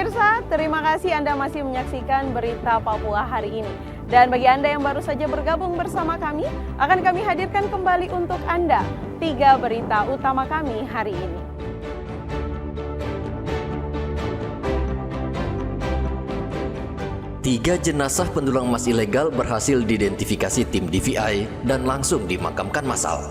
Pemirsa, terima kasih Anda masih menyaksikan Berita Papua hari ini. Dan bagi Anda yang baru saja bergabung bersama kami, akan kami hadirkan kembali untuk Anda 3 berita utama kami hari ini. Tiga jenazah pendulang emas ilegal berhasil diidentifikasi tim DVI dan langsung dimakamkan massal.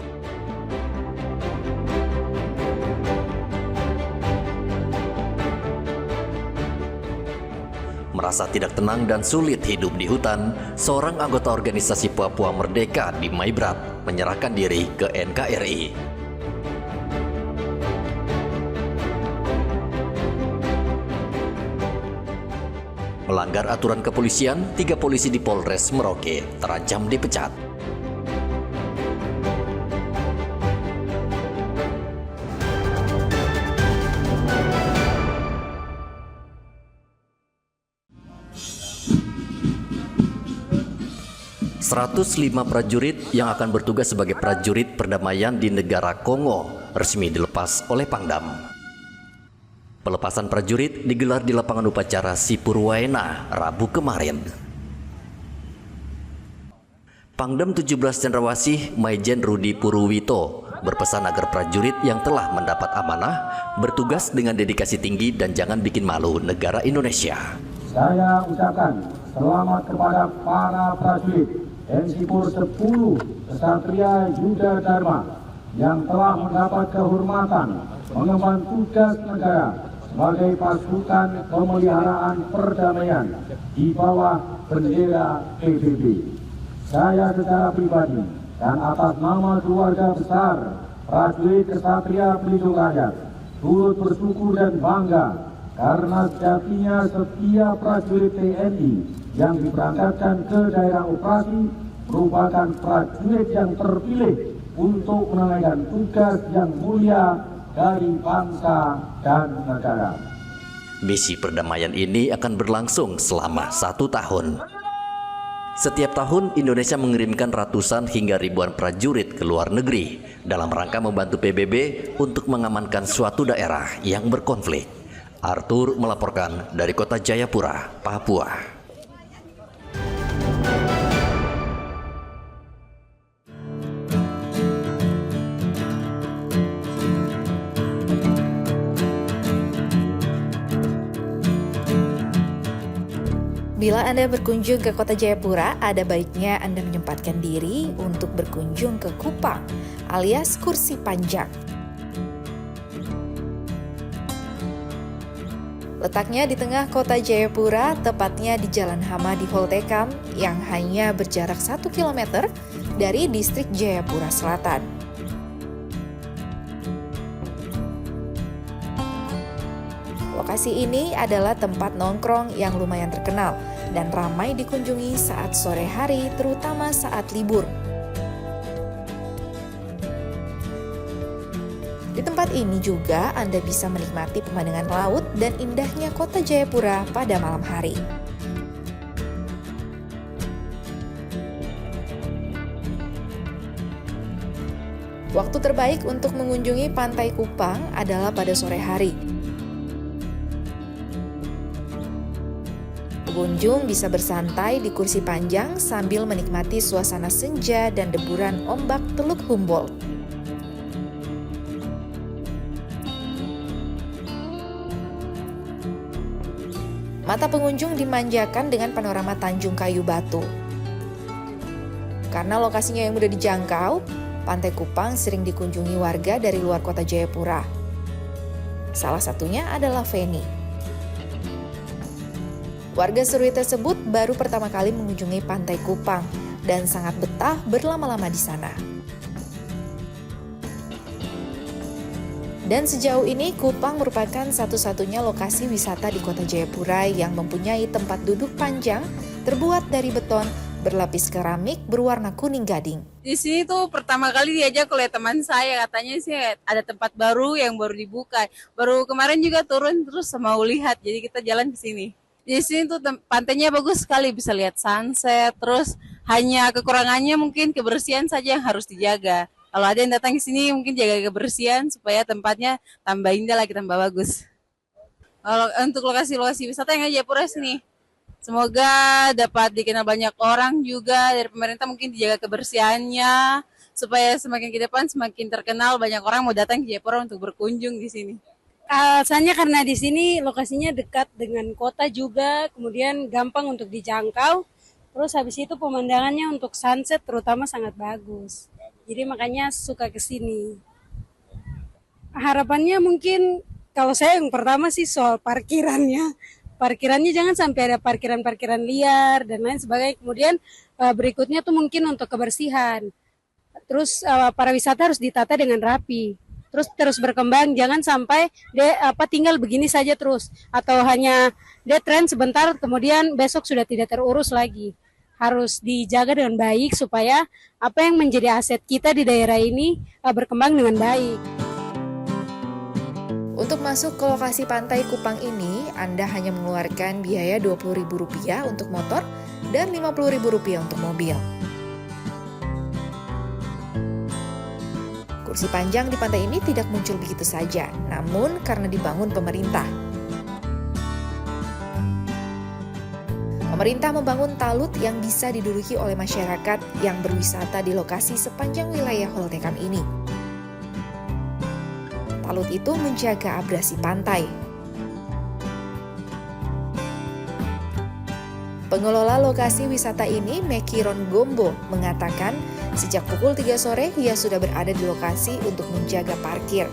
Merasa tidak tenang dan sulit hidup di hutan, seorang anggota organisasi Papua Merdeka di Maibrat menyerahkan diri ke NKRI. Melanggar aturan kepolisian, 3 polisi di Polres Merauke terancam dipecat. ...105 prajurit yang akan bertugas sebagai prajurit perdamaian di negara Kongo resmi dilepas oleh Pangdam. Pelepasan prajurit digelar di lapangan upacara Sipurwaena Rabu kemarin. Pangdam 17 Cendrawasih Maijen Rudi Purwito berpesan agar prajurit yang telah mendapat amanah bertugas dengan dedikasi tinggi dan jangan bikin malu negara Indonesia. Saya ucapkan selamat kepada para prajurit Sipur 10 Kesatria Yuda Dharma yang telah mendapat kehormatan mengemban tugas negara sebagai pasukan pemeliharaan perdamaian di bawah bendera PBB. Saya secara pribadi dan atas nama keluarga besar prajurit Kesatria Pelindung Rakyat turut bersyukur dan bangga karena sejatinya setiap prajurit TNI yang diberangkatkan ke daerah operasi merupakan prajurit yang terpilih untuk menunaikan tugas yang mulia dari bangsa dan negara. Misi perdamaian ini akan berlangsung selama 1 tahun. Setiap tahun Indonesia mengirimkan ratusan hingga ribuan prajurit ke luar negeri dalam rangka membantu PBB untuk mengamankan suatu daerah yang berkonflik. Arthur melaporkan dari Kota Jayapura, Papua. Bila Anda berkunjung ke Kota Jayapura, ada baiknya Anda menyempatkan diri untuk berkunjung ke Kupang alias Kursi Panjang. Letaknya di tengah Kota Jayapura, tepatnya di Jalan Hama di Holtekam yang hanya berjarak 1 km dari distrik Jayapura Selatan. Lokasi ini adalah tempat nongkrong yang lumayan terkenal dan ramai dikunjungi saat sore hari, terutama saat libur. Di tempat ini juga Anda bisa menikmati pemandangan laut dan indahnya Kota Jayapura pada malam hari. Waktu terbaik untuk mengunjungi Pantai Kupang adalah pada sore hari. Pengunjung bisa bersantai di kursi panjang sambil menikmati suasana senja dan deburan ombak Teluk Humboldt. Mata pengunjung dimanjakan dengan panorama Tanjung Kayu Batu. Karena lokasinya yang mudah dijangkau, Pantai Kupang sering dikunjungi warga dari luar Kota Jayapura. Salah satunya adalah Feni. Warga Serui tersebut baru pertama kali mengunjungi Pantai Kupang dan sangat betah berlama-lama di sana. Dan sejauh ini Kupang merupakan satu-satunya lokasi wisata di Kota Jayapura yang mempunyai tempat duduk panjang terbuat dari beton berlapis keramik berwarna kuning gading. Di sini tuh pertama kali diajak oleh teman saya, katanya sih ada tempat baru yang baru dibuka. Baru kemarin juga turun terus mau lihat, jadi kita jalan ke sini. Di sini tuh pantainya bagus sekali, bisa lihat sunset, terus hanya kekurangannya mungkin kebersihan saja yang harus dijaga. Kalau ada yang datang ke sini mungkin jaga kebersihan supaya tempatnya tambah indah lagi, tambah bagus. untuk lokasi-lokasi wisata yang ada di Jayapura sini. Semoga dapat dikenal banyak orang juga dari pemerintah, mungkin dijaga kebersihannya supaya semakin ke depan semakin terkenal, banyak orang mau datang ke Jayapura untuk berkunjung di sini. Alasannya karena di sini lokasinya dekat dengan kota juga, kemudian gampang untuk dijangkau. Terus habis itu pemandangannya untuk sunset terutama sangat bagus. Jadi makanya suka ke sini. Harapannya mungkin kalau saya yang pertama sih soal parkirannya. Parkirannya jangan sampai ada parkiran-parkiran liar dan lain sebagainya. Kemudian berikutnya tuh mungkin untuk kebersihan. Terus para wisata harus ditata dengan rapi. Terus berkembang, jangan sampai dia tinggal begini saja terus, atau hanya dia tren sebentar kemudian besok sudah tidak terurus lagi. Harus dijaga dengan baik supaya apa yang menjadi aset kita di daerah ini berkembang dengan baik. Untuk masuk ke lokasi pantai Kupang ini, Anda hanya mengeluarkan biaya Rp20.000 untuk motor dan Rp50.000 untuk mobil. Kursi panjang di pantai ini tidak muncul begitu saja, namun karena dibangun pemerintah. Pemerintah membangun talut yang bisa diduduki oleh masyarakat yang berwisata di lokasi sepanjang wilayah Holtekam ini. Talut itu menjaga abrasi pantai. Pengelola lokasi wisata ini, Mekiron Gombo, mengatakan sejak pukul 3 sore ia sudah berada di lokasi untuk menjaga parkir.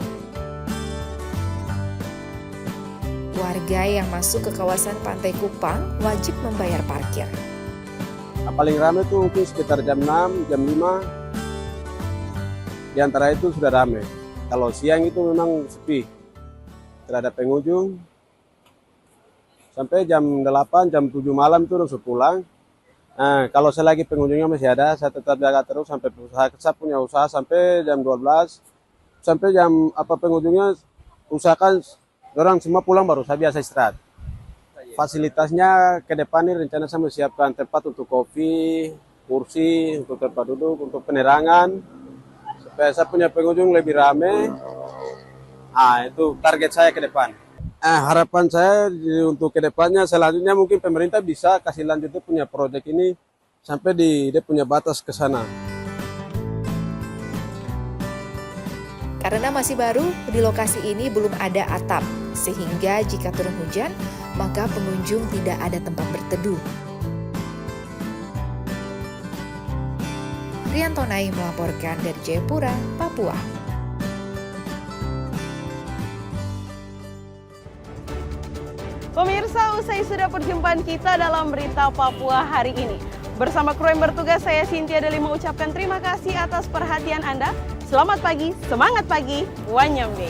Warga yang masuk ke kawasan Pantai Kupang wajib membayar parkir. Paling ramai itu mungkin sekitar jam 6, jam 5. Di antara itu sudah ramai. Kalau siang itu memang sepi. Tidak ada pengunjung. Sampai jam 8, jam 7 malam itu harus pulang. Nah, kalau selagi pengunjungnya masih ada, saya tetap jaga terus sampai saya punya usaha sampai jam 12. Sampai jam pengunjungnya usahakan orang semua pulang baru saya biasa istirahat. Fasilitasnya ke depan ini rencana saya menyiapkan tempat untuk kopi, kursi, untuk tempat duduk, untuk penerangan. Supaya saya punya pengunjung lebih ramai. Nah, itu target saya ke depan. Harapan saya untuk kedepannya selanjutnya mungkin pemerintah bisa kasih lanjutnya punya proyek ini sampai dia punya batas ke sana. Karena masih baru, di lokasi ini belum ada atap, sehingga jika turun hujan, maka pengunjung tidak ada tempat berteduh. Riantonai melaporkan dari Jayapura, Papua. Pemirsa, usai sudah perjumpaan kita dalam Berita Papua hari ini. Bersama kru yang bertugas, saya Cynthia Deli mengucapkan terima kasih atas perhatian Anda. Selamat pagi, semangat pagi, Wanyambe.